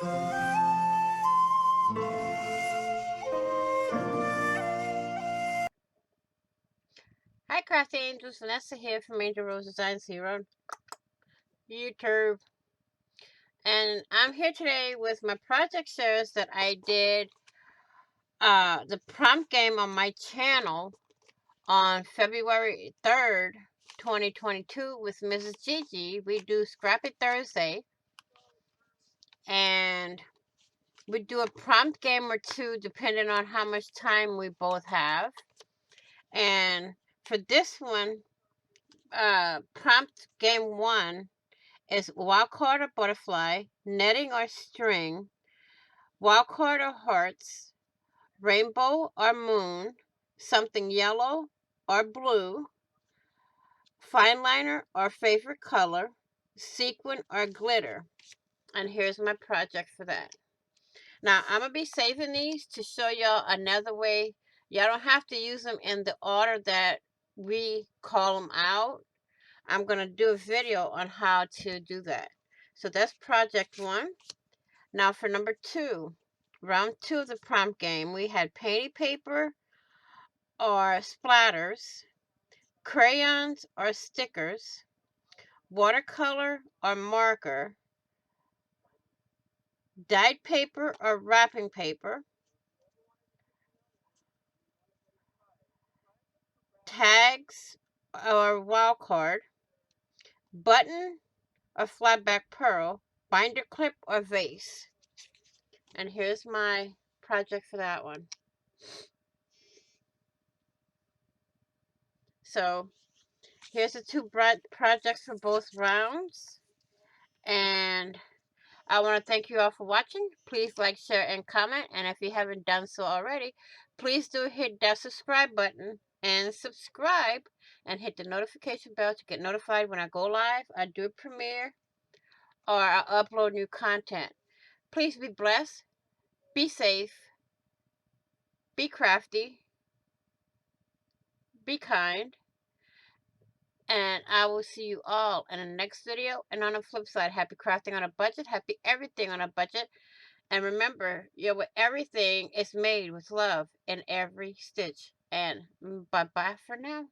Hi Crafty Angels, Vanessa here from Angel Rose Designs here on YouTube. And I'm here today with my project shares that I did the prompt game on my channel on February 3rd, 2022 with Mrs. Gigi. We do Scrappy Thursday. And we do a prompt game or two depending on how much time we both have. And for this one, prompt game 1 is wild card or butterfly, netting or string, wild card or hearts, rainbow or moon, something yellow or blue, fine liner or favorite color, sequin or glitter. And here's my project for that. Now, I'm going to be saving these to show y'all another way. Y'all don't have to use them in the order that we call them out. I'm going to do a video on how to do that. So that's project 1. Now for number 2, round 2 of the prompt game, we had painted paper or splatters, crayons or stickers, watercolor or marker, dyed paper or wrapping paper, tags or wild card, button or flatback pearl, binder clip or vase. And here's my project for that one. So here's the 2 projects for both rounds. And I want to thank you all for watching. Please like, share, and comment. And if you haven't done so already, please do hit that subscribe button and subscribe and hit the notification bell to get notified when I go live, I do a premiere, or I upload new content. Please be blessed, be safe, be crafty, be kind, and I will see you all in the next video. And on the flip side, happy crafting on a budget, happy everything on a budget. And remember, everything is made with love in every stitch. And bye-bye for now.